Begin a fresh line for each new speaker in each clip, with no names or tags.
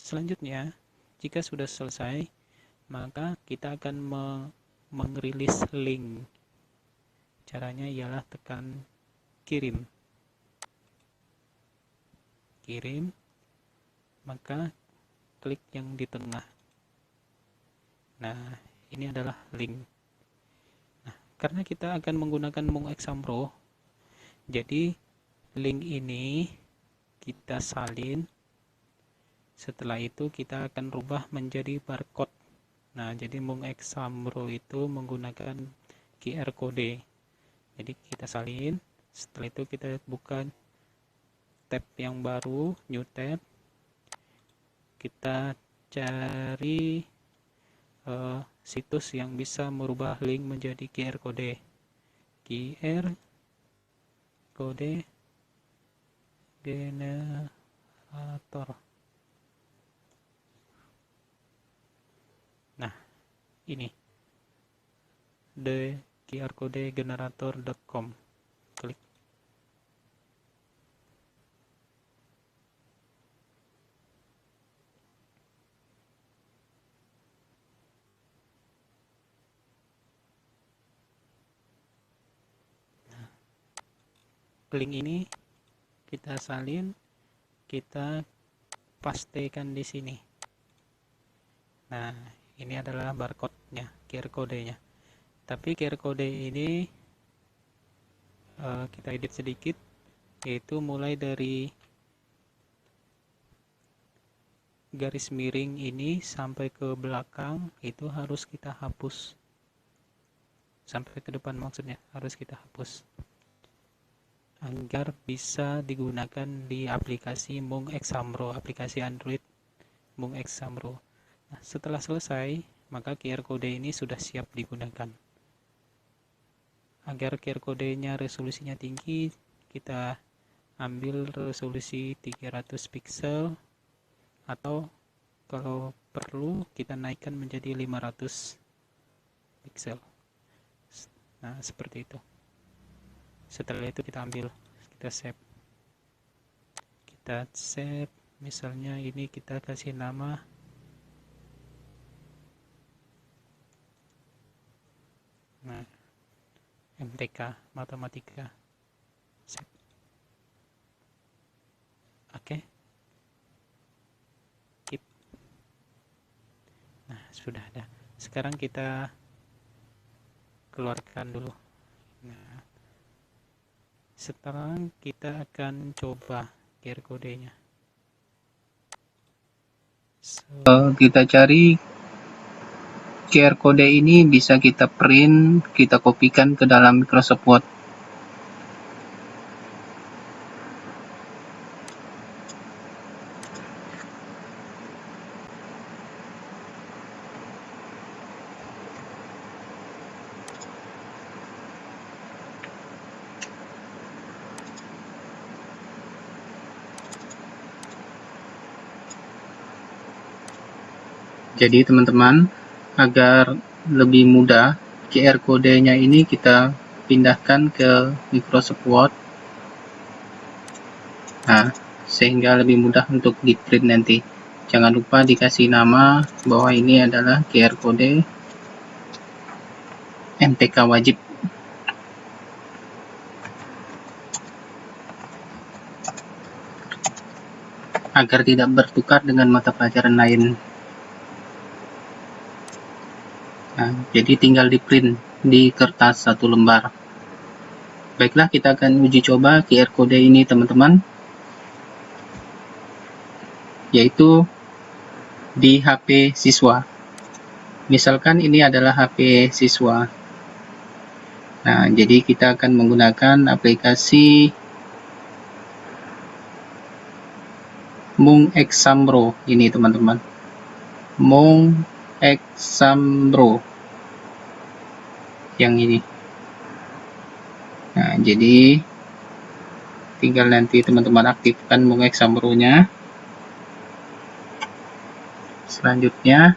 Selanjutnya, jika sudah selesai, maka kita akan merilis link. Caranya ialah tekan kirim. Kirim, maka klik yang di tengah. Nah, ini adalah link. Nah, karena kita akan menggunakan Mung Exam Pro, jadi link ini kita salin. Setelah itu kita akan rubah menjadi barcode. Nah, jadi Mung Exam Pro itu menggunakan QR code. Jadi kita salin. Setelah itu kita buka tab yang baru, new tab. Kita cari situs yang bisa merubah link menjadi QR code. QR code generator. Nah, ini theqrcodegenerator.com. Klik. Link ini kita salin, kita pastekan di sini. Nah, ini adalah barcode-nya, QR code-nya. Tapi QR code ini kita edit sedikit, yaitu mulai dari garis miring ini sampai ke belakang itu harus kita hapus. Sampai ke depan maksudnya harus kita hapus, agar bisa digunakan di aplikasi Mung Exam Pro, aplikasi Android Mung Exam Pro. Nah, setelah selesai, maka QR code ini sudah siap digunakan. Agar QR code-nya resolusinya tinggi, kita ambil resolusi 300 pixel, atau kalau perlu kita naikkan menjadi 500 pixel. Nah, seperti itu. Setelah itu kita ambil, kita save, misalnya ini kita kasih nama MTK Matematika. Save. Oke. Keep. Nah, sudah ada. Sekarang kita keluarkan dulu. Nah, sekarang kita akan coba QR code-nya.
Kita cari QR code ini, bisa kita print, kita kopikan ke dalam Microsoft Word. Jadi teman-teman, agar lebih mudah, QR code-nya ini kita pindahkan ke Microsoft Word. Nah, sehingga lebih mudah untuk di print nanti. Jangan lupa dikasih nama bahwa ini adalah QR code MTK wajib. Agar tidak bertukar dengan mata pelajaran lain. Nah, jadi tinggal di print di kertas 1 lembar. Baiklah, kita akan uji coba QR code ini teman-teman, yaitu di HP siswa. Misalkan ini adalah HP siswa. Nah, jadi kita akan menggunakan aplikasi Mung Exam Pro ini teman-teman. Mung Exam Pro yang ini. Nah, jadi tinggal nanti teman-teman aktifkan Mung Exam Pro-nya. Selanjutnya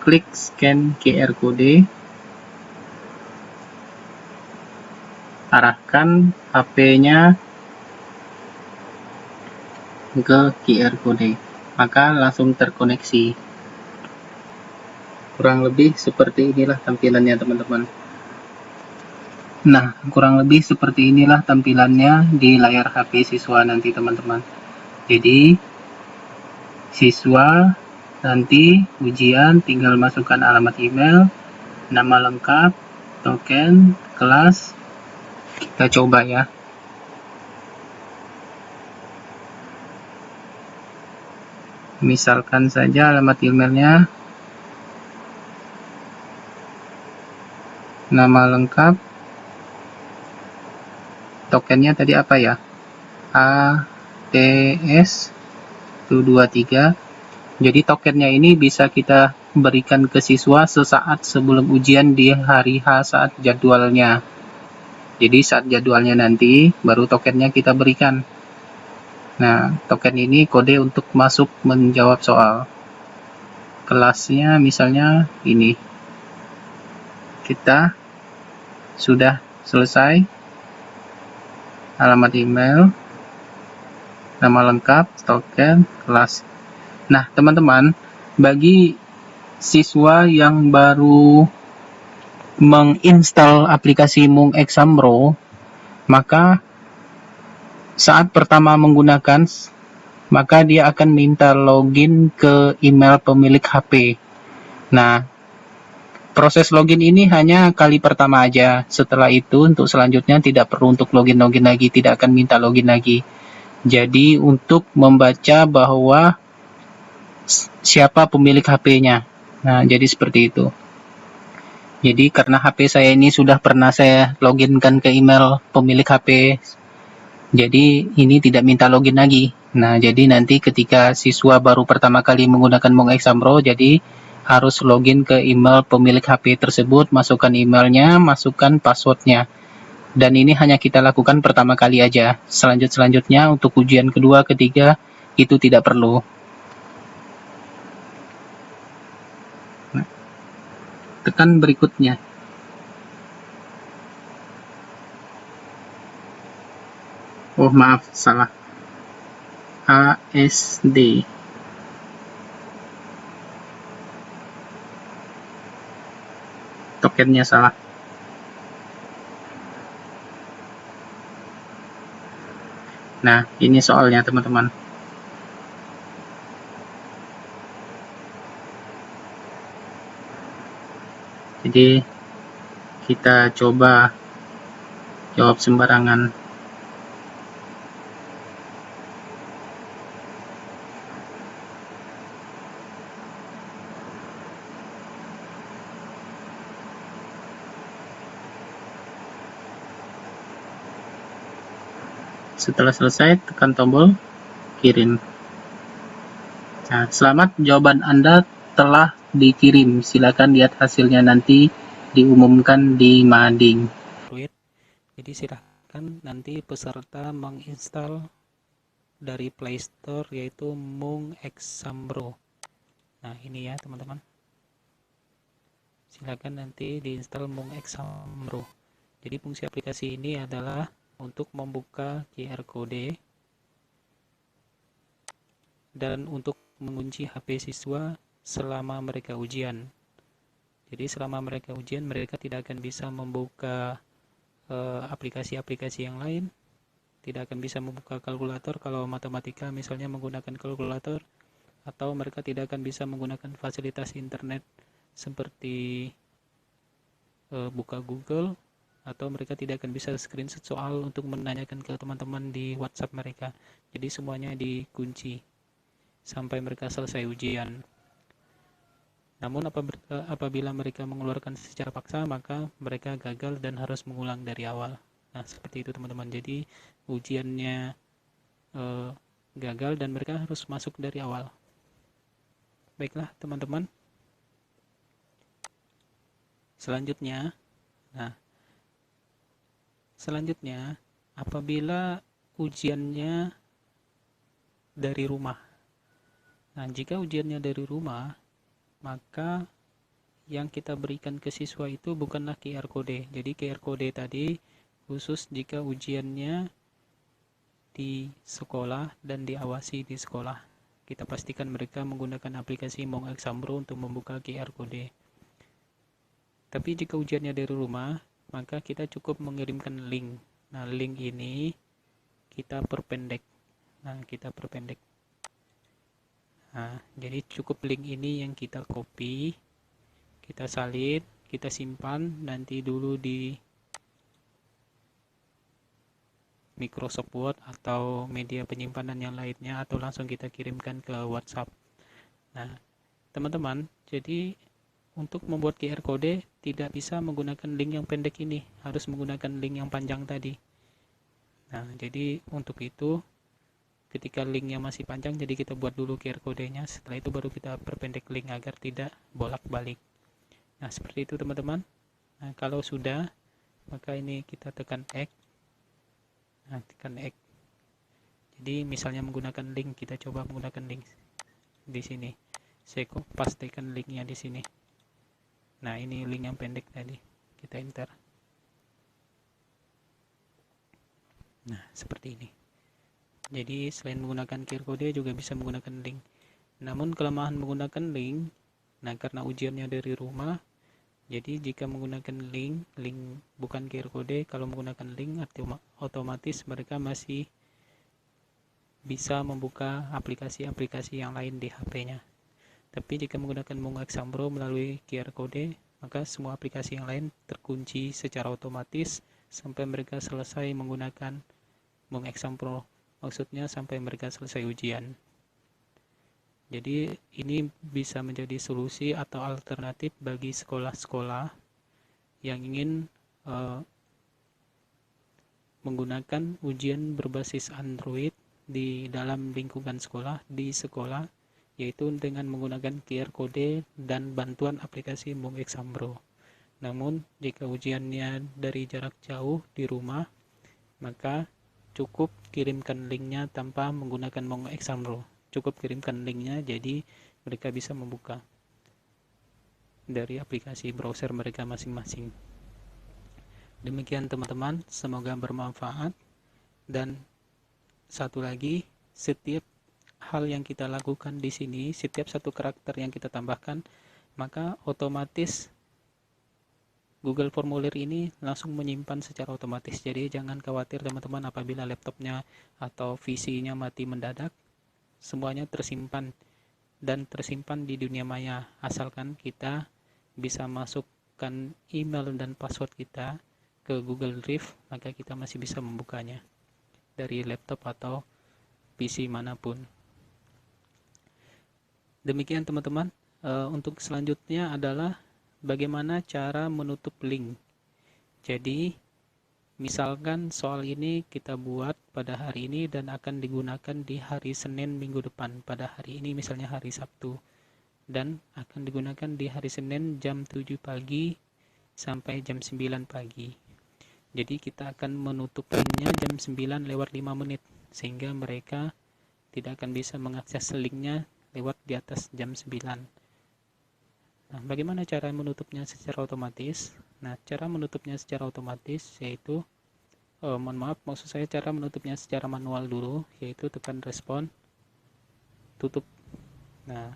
klik scan QR code, arahkan HP-nya ke QR code. maka langsung terkoneksi. Kurang lebih seperti inilah tampilannya teman-teman. Nah, kurang lebih seperti inilah tampilannya di layar HP siswa nanti teman-teman. Jadi, siswa nanti ujian tinggal masukkan alamat email, nama lengkap, token, kelas. Kita coba ya. Misalkan saja alamat emailnya, nama lengkap, tokennya tadi apa ya? ATS 123. Jadi tokennya ini bisa kita berikan ke siswa sesaat sebelum ujian di hari H saat jadwalnya. Jadi saat jadwalnya nanti baru tokennya kita berikan. Nah, token ini kode untuk masuk menjawab soal. Kelasnya misalnya ini. Kita sudah selesai. Alamat email, nama lengkap, token, kelas. Nah, teman-teman, bagi siswa yang baru menginstal aplikasi Mung Exambro, maka saat pertama menggunakan, maka dia akan minta login ke email pemilik HP. Nah, proses login ini hanya kali pertama aja. Setelah itu, untuk selanjutnya tidak perlu untuk login lagi, tidak akan minta login lagi. Jadi, untuk membaca bahwa siapa pemilik HP-nya. Nah, jadi seperti itu. Jadi, karena HP saya ini sudah pernah saya loginkan ke email pemilik HP, jadi ini tidak minta login lagi. Nah, jadi nanti ketika siswa baru pertama kali menggunakan Mung Exambro, jadi harus login ke email pemilik HP tersebut, masukkan emailnya, masukkan passwordnya. Dan ini hanya kita lakukan pertama kali aja. Selanjutnya untuk ujian kedua, ketiga, itu tidak perlu. Nah, tekan berikutnya. Oh maaf, salah. ASD. Tokennya salah. Nah, ini soalnya teman-teman. Jadi, kita coba jawab sembarangan. Setelah selesai, tekan tombol kirim. Nah, selamat, jawaban Anda telah dikirim. Silakan lihat hasilnya nanti diumumkan di mading.
Jadi silahkan nanti peserta menginstal dari Play Store yaitu Mung Exambro. Nah, ini ya teman-teman. Silakan nanti diinstal Mung Exambro. Jadi fungsi aplikasi ini adalah untuk membuka QR code dan untuk mengunci HP siswa selama mereka ujian. Jadi selama mereka ujian, mereka tidak akan bisa membuka aplikasi-aplikasi yang lain, tidak akan bisa membuka kalkulator kalau matematika misalnya menggunakan kalkulator, atau mereka tidak akan bisa menggunakan fasilitas internet seperti buka Google, atau mereka tidak akan bisa screenshot soal untuk menanyakan ke teman-teman di WhatsApp mereka. Jadi semuanya dikunci sampai mereka selesai ujian. Namun apabila mereka mengeluarkan secara paksa, maka mereka gagal dan harus mengulang dari awal. Nah, seperti itu teman-teman. Jadi ujiannya gagal dan mereka harus masuk dari awal. Baiklah teman-teman. Selanjutnya, apabila ujiannya dari rumah. Nah, jika ujiannya dari rumah, maka yang kita berikan ke siswa itu bukanlah QR code. Jadi QR code tadi khusus jika ujiannya di sekolah dan diawasi di sekolah. kita pastikan mereka menggunakan aplikasi Monk Exambro untuk membuka QR Code. Tapi jika ujiannya dari rumah, maka kita cukup mengirimkan link. Nah, link ini kita perpendek. Nah, jadi cukup link ini yang kita copy, kita salin, kita simpan nanti dulu di Microsoft Word atau media penyimpanan yang lainnya, atau langsung kita kirimkan ke WhatsApp. Nah, teman-teman, jadi untuk membuat QR Code tidak bisa menggunakan link yang pendek ini, harus menggunakan link yang panjang tadi. Nah, jadi untuk itu ketika linknya masih panjang, jadi kita buat dulu QR Code-nya, setelah itu baru kita perpendek link agar tidak bolak-balik. Nah, seperti itu teman-teman. Nah, kalau sudah, maka ini kita tekan X. Nah, tekan X. Jadi misalnya menggunakan link, kita coba menggunakan link di sini. Saya pastikan linknya di sini. Nah, ini link yang pendek tadi. Kita enter. Nah, seperti ini. Jadi selain menggunakan QR Code juga bisa menggunakan link. Namun kelemahan menggunakan link, nah karena ujiannya dari rumah, jadi jika menggunakan link bukan QR Code, kalau menggunakan link otomatis mereka masih bisa membuka aplikasi-aplikasi yang lain di HP-nya. Tapi jika menggunakan Monk Exambro melalui QR Code, maka semua aplikasi yang lain terkunci secara otomatis sampai mereka selesai menggunakan Monk Exambro. Maksudnya sampai mereka selesai ujian. Jadi ini bisa menjadi solusi atau alternatif bagi sekolah-sekolah yang ingin menggunakan ujian berbasis Android di dalam lingkungan sekolah, di sekolah, yaitu dengan menggunakan QR Code dan bantuan aplikasi Monk Exambro. Namun jika ujiannya dari jarak jauh di rumah, maka cukup kirimkan linknya tanpa menggunakan Monk Exambro. Cukup kirimkan linknya, jadi mereka bisa membuka dari aplikasi browser mereka masing-masing. Demikian teman-teman, semoga bermanfaat. Dan satu lagi, setiap hal yang kita lakukan di sini, setiap satu karakter yang kita tambahkan, maka otomatis Google Formulir ini langsung menyimpan secara otomatis. Jadi jangan khawatir teman-teman apabila laptopnya atau PC-nya mati mendadak, semuanya tersimpan dan tersimpan di dunia maya, asalkan kita bisa masukkan email dan password kita ke Google Drive, maka kita masih bisa membukanya dari laptop atau PC manapun. Demikian teman-teman. Untuk selanjutnya adalah bagaimana cara menutup link. Jadi misalkan soal ini kita buat pada hari ini dan akan digunakan di hari Senin minggu depan. Pada hari ini misalnya hari Sabtu, dan akan digunakan di hari Senin jam 7 pagi sampai jam 9 pagi. Jadi kita akan menutup linknya jam 9 lewat 5 menit, sehingga mereka tidak akan bisa mengakses linknya lewat di atas jam 9. Nah, bagaimana cara menutupnya secara otomatis? Nah, cara menutupnya secara otomatis yaitu, maksud saya cara menutupnya secara manual dulu, yaitu tekan respon, tutup. Nah,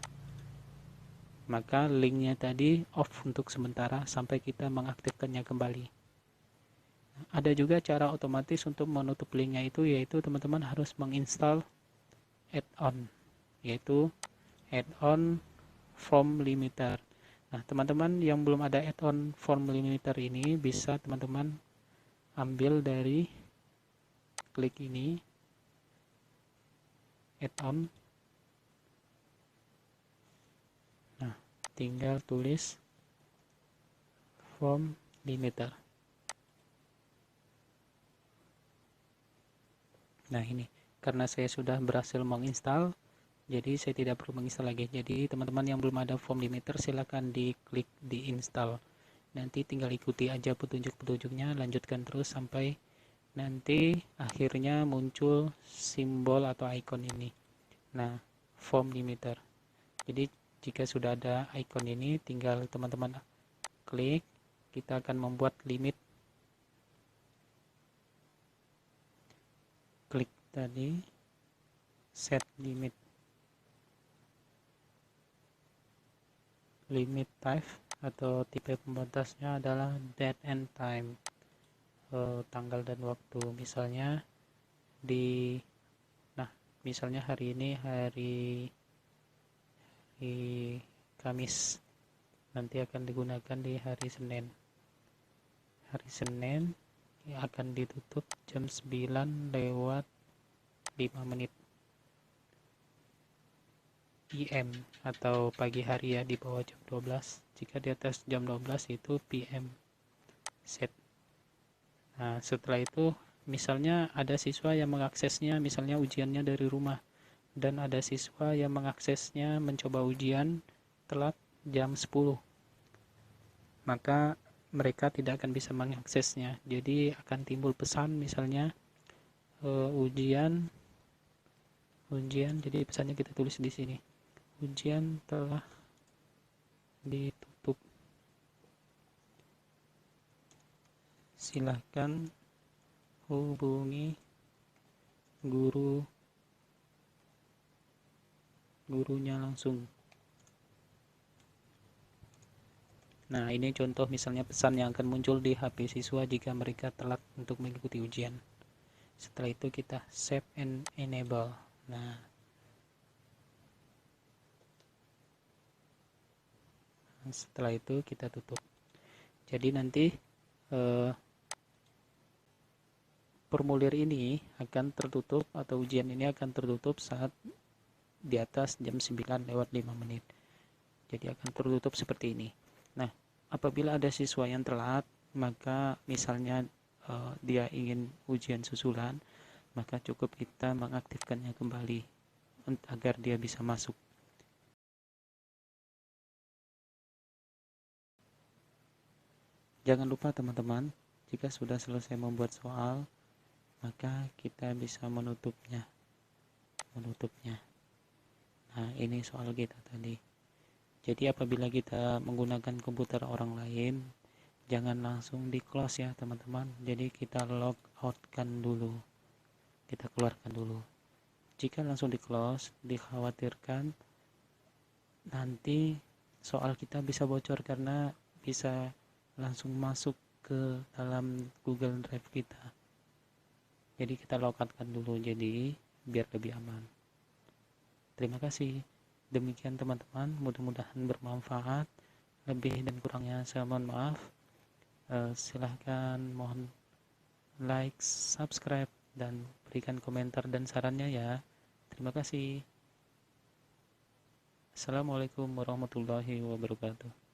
maka linknya tadi off untuk sementara sampai kita mengaktifkannya kembali. Ada juga cara otomatis untuk menutup linknya itu, yaitu teman-teman harus menginstal add-on, yaitu add-on form limiter. Nah, teman-teman yang belum ada add-on form limiter ini, bisa teman-teman ambil dari klik ini, add-on. Nah, tinggal tulis form limiter. Nah, ini karena saya sudah berhasil menginstal, jadi saya tidak perlu menginstal lagi. Jadi teman-teman yang belum ada form limiter, silakan diklik di install. Nanti tinggal ikuti aja petunjuk-petunjuknya, lanjutkan terus sampai nanti akhirnya muncul simbol atau icon ini. Nah, form limiter. Jadi jika sudah ada icon ini, tinggal teman-teman klik. Kita akan membuat limit. Klik tadi set limit. limit type atau tipe pembatasnya adalah date and time, tanggal dan waktu. Misalnya misalnya hari ini hari Kamis, nanti akan digunakan di hari Senin. Hari Senin akan ditutup jam 9 lewat 5 menit PM atau pagi hari ya, di bawah jam 12. Jika di atas jam 12 itu PM set. Nah, setelah itu misalnya ada siswa yang mengaksesnya, misalnya ujiannya dari rumah, dan ada siswa yang mengaksesnya mencoba ujian telat jam 10, maka mereka tidak akan bisa mengaksesnya. Jadi akan timbul pesan misalnya ujian, jadi pesannya kita tulis di sini, ujian telah ditutup, silahkan hubungi gurunya langsung. Nah, ini contoh misalnya pesan yang akan muncul di HP siswa jika mereka telat untuk mengikuti ujian. Setelah itu kita save and enable. Nah, setelah itu kita tutup. Jadi nanti formulir ini akan tertutup atau ujian ini akan tertutup saat di atas jam 9 lewat 5 menit. Jadi akan tertutup seperti ini. Nah, apabila ada siswa yang telat, maka misalnya dia ingin ujian susulan, maka cukup kita mengaktifkannya kembali agar dia bisa masuk. Jangan lupa teman-teman, jika sudah selesai membuat soal, maka kita bisa menutupnya. Nah, ini soal kita tadi. Jadi apabila kita menggunakan komputer orang lain, jangan langsung di close ya teman-teman. Jadi kita log out kan dulu, kita keluarkan dulu. Jika langsung di close, dikhawatirkan nanti soal kita bisa bocor karena bisa langsung masuk ke dalam Google Drive kita. Jadi kita logout kan dulu, jadi biar lebih aman. Terima kasih. Demikian teman-teman, mudah-mudahan bermanfaat. Lebih dan kurangnya saya mohon maaf. Silahkan mohon like, subscribe, dan berikan komentar dan sarannya ya. Terima kasih. Assalamualaikum warahmatullahi wabarakatuh.